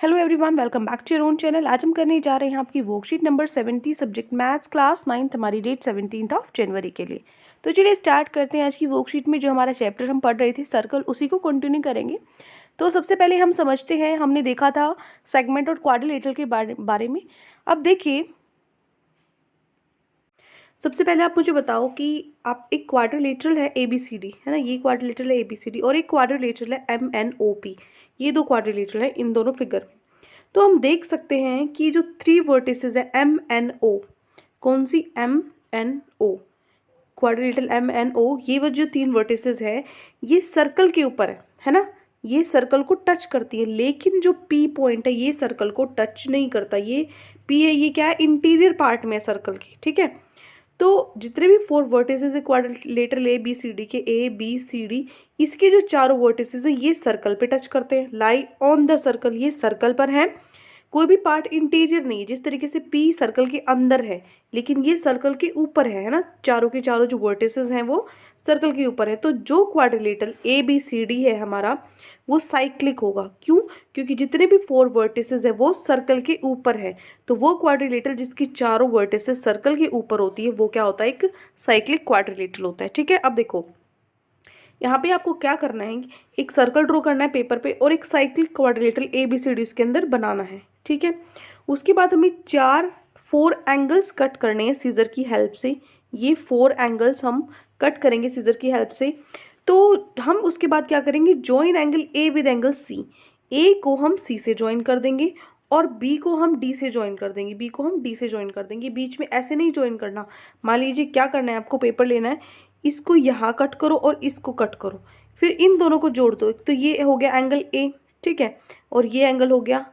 Hello everyone, welcome back to your own channel. आज हम करने जा रहे हैं आपकी worksheet number 70 subject maths class 9th, हमारी डेट 17 जनवरी के लिए। तो चलिए स्टार्ट करते हैं। आज की वर्कशीट में जो हमारा चैप्टर हम पढ़ रहे थे सर्कल, उसी को कंटिन्यू करेंगे। तो सबसे पहले हम समझते हैं, हमने देखा था सेगमेंट और क्वाड्रिलेटरल के बारे में। अब देखिए, सबसे पहले आप मुझे बताओ कि आप एक क्वाड्रिलेटरल है ABCD, है ना, ये क्वाड्रिलेटरल है ABCD, और एक क्वाड्रिलेटरल है MNOP। ये दो क्वाड्रिलेटरल है इन दोनों फिगर में। तो हम देख सकते हैं कि जो 3 वर्टिसेस है MNO, कौन सी MNO, क्वाड्रिलेटरल MNO, ये वो जो 3 वर्टिसेस है ये सर्कल के ऊपर है ना, ये सर्कल को टच करती है। लेकिन जो P पॉइंट है ये सर्कल को टच नहीं करता। ये P है, ये क्या है, इंटीरियर पार्ट में है सर्कल की, ठीक है। तो जितने भी 4 वर्टिसेस है क्वाड्रिलेटरल ABCD के, ABCD, इसके जो चारों वर्टिसेस है ये सर्कल पे टच करते हैं, लाई ऑन द सर्कल, ये सर्कल पर है। कोई भी पार्ट इंटीरियर नहीं है। जिस तरीके से P सर्कल के अंदर है लेकिन ये सर्कल के ऊपर है ना, चारों के चारों जो वर्टिसेस हैं वो सर्कल के ऊपर है। तो जो क्वाड्रिलेटरल ABCD है हमारा वो साइक्लिक होगा। क्यों? क्योंकि जितने भी 4 वर्टिसेस है वो सर्कल के ऊपर है। तो वो क्वाड्रिलेटरल जिसकी चारों वर्टिसेस सर्कल के ऊपर होती है वो क्या होता है, एक साइक्लिक क्वाड्रिलेटरल होता है, ठीक है। अब देखो, यहाँ पे आपको क्या करना है, एक सर्कल ड्रॉ करना है पेपर पे और एक साइक्लिक क्वाड्रिलेटरल ABCD इसके अंदर बनाना है, ठीक है। उसके बाद हमें 4 एंगल्स कट करने हैं सीजर की हेल्प से। ये 4 एंगल्स हम कट करेंगे सीजर की हेल्प से। तो हम उसके बाद क्या करेंगे, join angle A with angle C। A को हम C से ज्वाइन कर देंगे और B को हम D से ज्वाइन कर देंगे, B को हम D से ज्वाइन कर देंगे। बीच में ऐसे नहीं ज्वाइन करना। मान लीजिए क्या करना है, आपको पेपर लेना है, इसको यहाँ कट करो और इसको कट करो, फिर इन दोनों को जोड़ दो। तो ये हो गया एंगल A, ठीक है, और ये एंगल हो गया।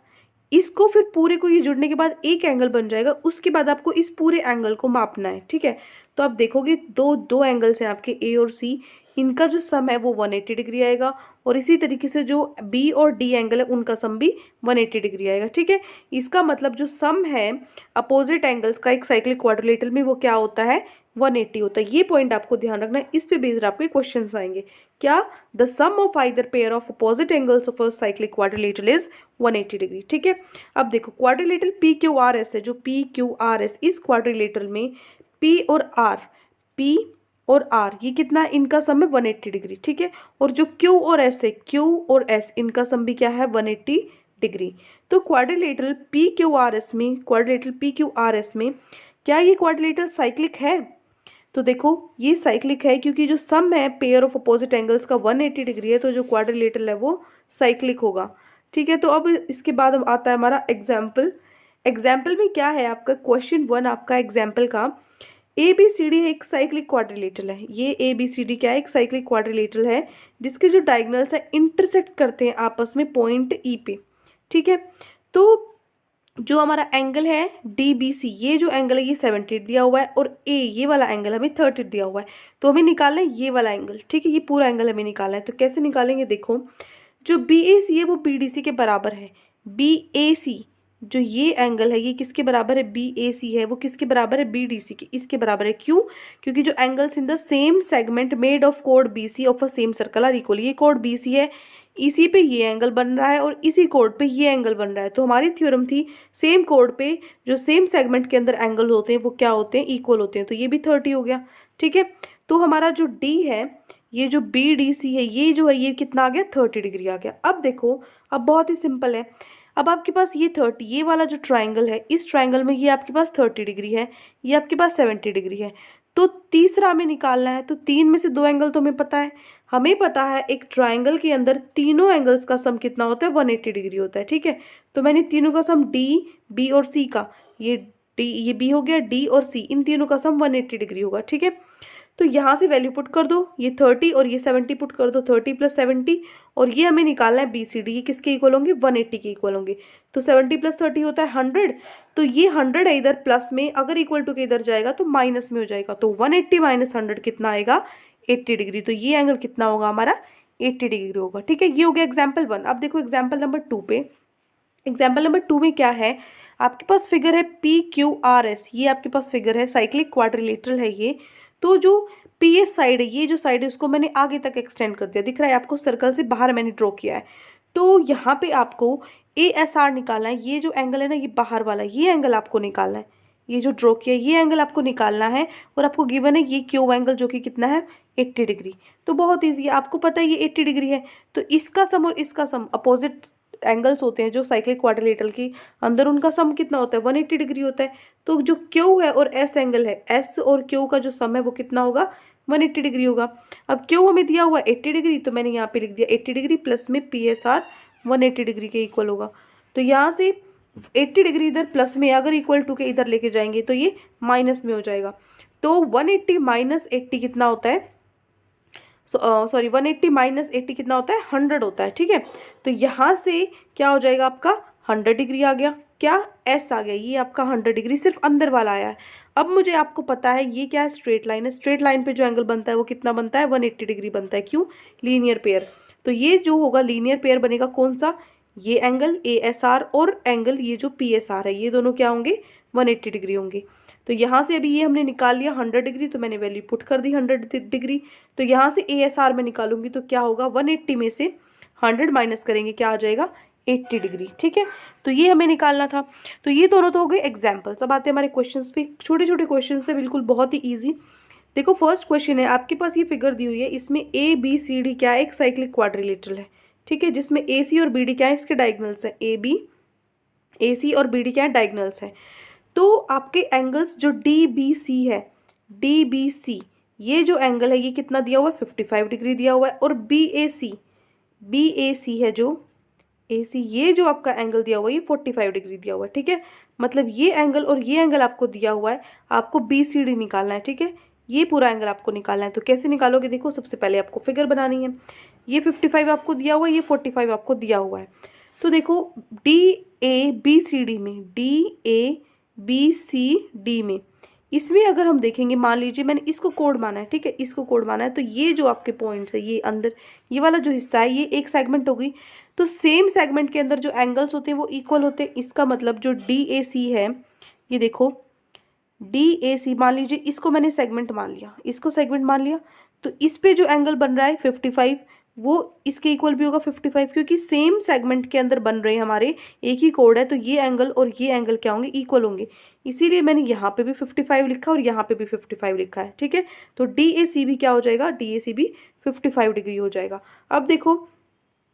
इसको फिर पूरे को ये जुड़ने के बाद एक एंगल बन जाएगा। उसके बाद आपको इस पूरे एंगल को मापना है, ठीक है। तो आप देखोगे दो एंगल्स हैं आपके A और C, इनका जो सम है वो 180 डिग्री आएगा। और इसी तरीके से जो B और D एंगल है उनका सम भी 180 डिग्री आएगा, ठीक है। इसका मतलब जो सम है अपोजिट एंगल्स का एक साइक्लिक क्वाड्रिलेटरल में वो क्या होता है, 180 होता है। ये पॉइंट आपको ध्यान रखना है, इस पे बेस्ड आपके क्वेश्चंस आएंगे। क्या? The sum of either pair of opposite angles of a cyclic quadrilateral is 180 degree, ठीक है। अब देखो, क्वाड्रिलेटरल PQRS है, जो PQRS, इस क्वाड्रिलेटरल में P और R ये कितना है, इनका सम है 180 डिग्री, ठीक है। और जो Q और S है, Q और S, इनका सम भी क्या है, 180 डिग्री। तो क्वाड्रिलेटरल PQRS में क्या ये क्वाड्रिलेटरल साइक्लिक है? तो देखो ये साइक्लिक है क्योंकि जो सम है पेयर ऑफ अपोजिट एंगल्स का 180 डिग्री है, तो जो क्वाड्रिलेटरल है वो साइक्लिक होगा, ठीक है। तो अब इसके बाद अब आता है हमारा एग्जाम्पल। एग्जाम्पल में क्या है आपका, क्वेश्चन 1 आपका एग्जाम्पल का, ABCD एक साइक्लिक क्वाड्रिलेटरल है। ये ABCD क्या है, एक साइक्लिक क्वाड्रिलेटरल है जिसके जो डायगोनल्स है इंटरसेक्ट करते हैं आपस में पॉइंट E पे, ठीक है। तो जो हमारा एंगल है DBC, ये जो एंगल है ये 70 दिया हुआ है, और A ये वाला एंगल हमें 30 दिया हुआ है। तो हमें निकालना है ये वाला एंगल, ठीक है, ये पूरा एंगल हमें निकालना है। तो कैसे निकालेंगे, देखो, जो BAC है वो BDC के बराबर है। BAC जो ये एंगल है ये किसके बराबर है, BAC है, वो किसके बराबर है, BDC के, इसके बराबर है। क्यों? क्योंकि जो angles in the same segment made of कोड BC of a same circle are equal, ये कोड BC है, इसी पे ये एंगल बन रहा है और इसी कोड पे ये एंगल बन रहा है। तो हमारी थ्योरम थी सेम कोड पे जो सेम सेगमेंट के अंदर एंगल होते हैं वो क्या होते हैं, इक्वल होते हैं। तो ये भी 30 हो गया, ठीक है। तो हमारा जो D है, ये जो BDC है, ये जो है ये कितना आ गया, 30 डिग्री आ गया। अब देखो, अब बहुत ही सिंपल है। अब आपके पास ये 30, ये वाला जो ट्राइंगल है, इस ट्राइंगल में ये आपके पास 30 डिग्री है, ये आपके पास 70 डिग्री है। तो तीसरा हमें निकालना है। तो 3 में से 2 एंगल तो हमें पता है। हमें पता है एक ट्राइंगल के अंदर तीनों एंगल्स का सम कितना होता है, 180 डिग्री होता है, ठीक है। तो मैंने तीनों का सम D, B और C का, ये B हो गया, D और C, इन तीनों का सम 180 डिग्री होगा, ठीक है। तो यहाँ से वैल्यू पुट कर दो, ये 30 और ये 70 पुट कर दो, 30 + 70, और ये हमें निकालना है BCD, ये किसके इक्वल होंगे, 180 के इक्वल होंगे। तो 70 + 30 होता है 100। तो ये 100 है इधर प्लस में, अगर इक्वल टू के इधर जाएगा तो माइनस में हो जाएगा। तो 180 - 100 कितना आएगा, 80 डिग्री। तो ये एंगल कितना होगा हमारा, 80 डिग्री होगा, ठीक है। ये हो गया एग्जाम्पल 1। अब देखो एग्जाम्पल नंबर 2 पे। एग्जाम्पल नंबर 2 में क्या है, आपके पास फिगर है PQRS, ये आपके पास फिगर है, साइक्लिक क्वाड्रिलेटरल है ये। तो जो PS साइड है, ये जो साइड है उसको मैंने आगे तक एक्सटेंड कर दिया, दिख रहा है आपको, सर्कल से बाहर मैंने ड्रॉ किया है। तो यहाँ पे आपको ASR निकालना है। ये जो एंगल है ना, ये बाहर वाला, ये एंगल आपको निकालना है। ये जो ड्रॉ किया ये एंगल आपको निकालना है, और आपको गिवन है ये क्यू एंगल जो कि कितना है 80 डिग्री। तो बहुत ईजी है, आपको पता है ये 80 डिग्री है, तो इसका सम और इसका सम अपोजिट एंगल्स होते हैं जो साइक्लिक क्वाड्रिलेटरल के अंदर, उनका सम कितना होता है 180 डिग्री होता है। तो जो क्यू है और एस एंगल है, एस और क्यू का जो सम है वो कितना होगा 180 डिग्री होगा। अब क्यू हमें दिया हुआ 80 डिग्री, तो मैंने यहाँ पे लिख दिया 80 डिग्री प्लस में PSR 180 डिग्री के इक्वल होगा। तो यहाँ से 80 डिग्री इधर प्लस में, अगर इक्वल टू के इधर लेके जाएंगे तो ये माइनस में हो जाएगा। तो 180 माइनस 80 कितना होता है, सॉरी 180 माइनस 80 कितना होता है 100 होता है। ठीक है, तो यहाँ से क्या हो जाएगा आपका 100 डिग्री आ गया, क्या एस आ गया, ये आपका 100 डिग्री सिर्फ अंदर वाला आया है। अब मुझे आपको पता है ये क्या है, स्ट्रेट लाइन है। स्ट्रेट लाइन पे जो एंगल बनता है वो कितना बनता है 180 डिग्री बनता है। क्यों, लीनियर पेयर। तो ये जो होगा लीनियर पेयर बनेगा कौन सा, ये एंगल ASR और एंगल ये जो PSR है, ये दोनों क्या होंगे 180 डिग्री होंगे। तो यहाँ से अभी ये हमने निकाल लिया 100 डिग्री, तो मैंने वैल्यू पुट कर दी 100 डिग्री। तो यहाँ से ASR में निकालूंगी तो क्या होगा 180 में से 100 माइनस करेंगे, क्या आ जाएगा 80 डिग्री। ठीक है, तो ये हमें निकालना था। तो ये दोनों तो हो गए एग्जाम्पल्स। अब आते हैं हमारे क्वेश्चन पे, छोटे छोटे क्वेश्चन है, बिल्कुल बहुत ही ईजी। देखो फर्स्ट क्वेश्चन है, आपके पास ये फिगर दी हुई है, इसमें ABCD क्या है, एक साइक्लिक क्वाड्रिलेटरल है। ठीक है, जिसमें AC और BD क्या है, इसके डायगोनल्स है। AC और BD क्या है, डायगोनल्स है। तो आपके एंगल्स जो DBC है, DBC ये जो एंगल है ये कितना दिया हुआ है 55 डिग्री दिया हुआ है, और BAC है जो AC, ये जो आपका एंगल दिया हुआ है ये 45 डिग्री दिया हुआ है। ठीक है, मतलब ये एंगल और ये एंगल आपको दिया हुआ है, आपको BCD निकालना है। ठीक है, ये पूरा एंगल आपको निकालना है। तो कैसे निकालोगे, देखो सबसे पहले आपको फिगर बनानी है। ये 55 आपको दिया हुआ है, ये 45 आपको दिया हुआ है। तो देखो DABCD में इसमें अगर हम देखेंगे, मान लीजिए मैंने इसको कोड माना है। ठीक है, इसको कोड माना है, तो ये जो आपके पॉइंट्स है, ये अंदर ये वाला जो हिस्सा है ये एक सेगमेंट होगी। तो सेम सेगमेंट के अंदर जो एंगल्स होते हैं वो इक्वल होते हैं। इसका मतलब जो DAC है, ये देखो DAC मान लीजिए, इसको मैंने सेगमेंट मान लिया, इसको सेगमेंट मान लिया, तो इस पे जो एंगल बन रहा है 55 वो इसके इक्वल भी होगा 55, क्योंकि सेम सेगमेंट के अंदर बन रहे हैं हमारे, एक ही कोड है, तो ये एंगल और ये एंगल क्या होंगे, इक्वल होंगे। इसीलिए मैंने यहाँ पे भी 55 लिखा और यहाँ पे भी 55 लिखा है। ठीक है, तो DAC भी क्या हो जाएगा, DAC भी 55 डिग्री हो जाएगा। अब देखो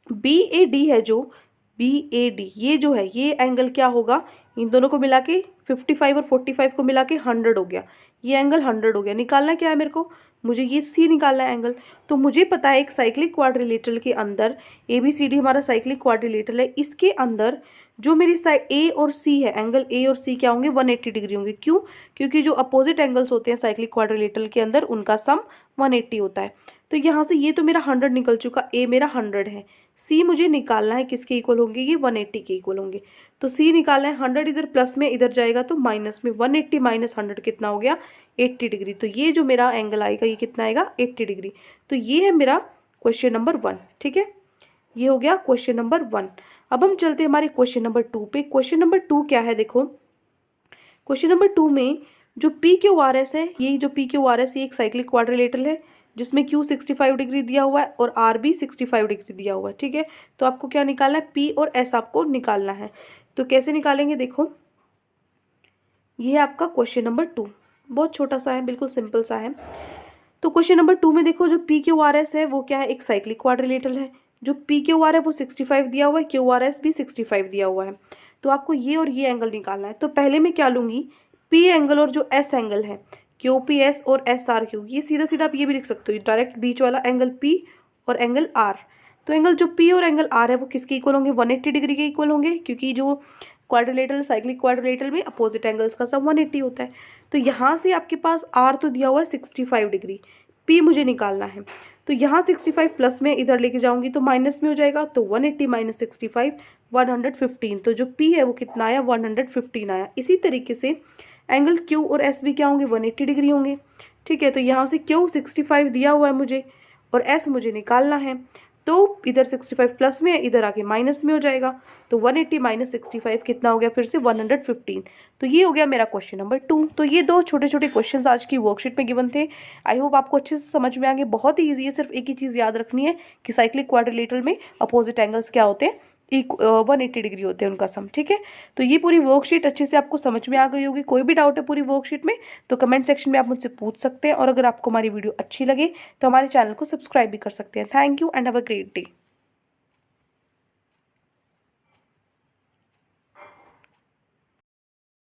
BAD है, जो BAD ये जो है ये एंगल क्या होगा, इन दोनों को मिला के 55 और 45 को मिला के 100 हो गया, ये एंगल 100 हो गया। निकालना क्या है मेरे को, मुझे ये C निकालना है एंगल। तो मुझे पता है एक साइक्लिक क्वाड्रिलेटरल के अंदर ABCD हमारा साइक्लिक क्वाड्रिलेटरल है, इसके अंदर जो मेरी साइड A और C है, एंगल A और C क्या होंगे 180 डिग्री होंगे। क्यों, क्योंकि जो अपोजिट एंगल्स होते हैं साइक्लिक क्वाड्रिलेटरल के अंदर उनका सम 180 होता है। तो यहाँ से ये तो मेरा 100 निकल चुका, A मेरा 100 है, C मुझे निकालना है किसके इक्वल होंगे, ये 180 के इक्वल होंगे। तो C निकालना है, 100 इधर प्लस में इधर जाएगा तो माइनस में, 180 माइनस 100 कितना हो गया 80 डिग्री। तो ये जो मेरा एंगल आएगा ये कितना आएगा 80 डिग्री। तो ये है मेरा क्वेश्चन नंबर 1। ठीक है, ये हो गया क्वेश्चन नंबर 1। अब हम चलते हैं हमारे क्वेश्चन नंबर 2 पे। क्वेश्चन नंबर 2 क्या है, देखो क्वेश्चन नंबर 2 में जो PQRS है, ये जो PQRS ये एक साइक्लिक क्वाड्रिलेटरल है जिसमें Q 65 डिग्री दिया हुआ है और R भी 65 डिग्री दिया हुआ है। ठीक है, तो आपको क्या निकालना है, P और S आपको निकालना है। तो कैसे निकालेंगे, देखो ये है आपका क्वेश्चन नंबर 2, बहुत छोटा सा है, बिल्कुल सिंपल सा है। तो क्वेश्चन नंबर 2 में देखो जो PQRS है वो क्या है, एक साइक्लिक क्वाड्रिलेटरल है। जो PQR है वो 65 दिया हुआ है, QRS भी 65 दिया हुआ है। तो आपको ये और ये एंगल निकालना है। तो पहले मैं क्या लूँगी, P एंगल और जो S एंगल है QPS और SRQ, ये सीधा सीधा आप ये भी लिख सकते हो, डायरेक्ट बीच वाला एंगल P और एंगल R। तो एंगल जो P और एंगल R है वो किसके इक्वल होंगे, 180 डिग्री के इक्वल होंगे, क्योंकि जो क्वाड्रिलेटरल साइक्लिक क्वाड्रिलेटरल में अपोजिट एंगल्स का सम 180 होता है। तो यहाँ से आपके पास R तो दिया हुआ है 65 डिग्री, P मुझे निकालना है। तो यहाँ 65 प्लस में इधर लेके जाऊंगी तो माइनस में हो जाएगा, तो 180 माइनस 65 115। तो जो P है वो कितना आया 115 आया। इसी तरीके से एंगल Q और S भी क्या होंगे 180 डिग्री होंगे। ठीक है, तो यहाँ से Q 65 दिया हुआ है मुझे और S मुझे निकालना है। तो इधर 65 प्लस में है, इधर आके माइनस में हो जाएगा। तो 180 माइनस 65 कितना हो गया फिर से 115। तो ये हो गया मेरा क्वेश्चन नंबर 2। तो ये 2 छोटे छोटे क्वेश्चंस आज की वर्कशीट में गिवन थे। आई होप आपको अच्छे से समझ में आ गए। बहुत ही ईजी है, सिर्फ एक ही चीज़ याद रखनी है कि साइक्लिक क्वाड्रिलेटरल में अपोजिट एंगल्स क्या होते हैं, 180 डिग्री होते हैं उनका सम। ठीक है, तो ये पूरी वर्कशीट अच्छे से आपको समझ में आ गई होगी। कोई भी डाउट है पूरी वर्कशीट में तो कमेंट सेक्शन में आप मुझसे पूछ सकते हैं। और अगर आपको हमारी वीडियो अच्छी लगे तो हमारे चैनल को सब्सक्राइब भी कर सकते हैं। Thank you and have a great day.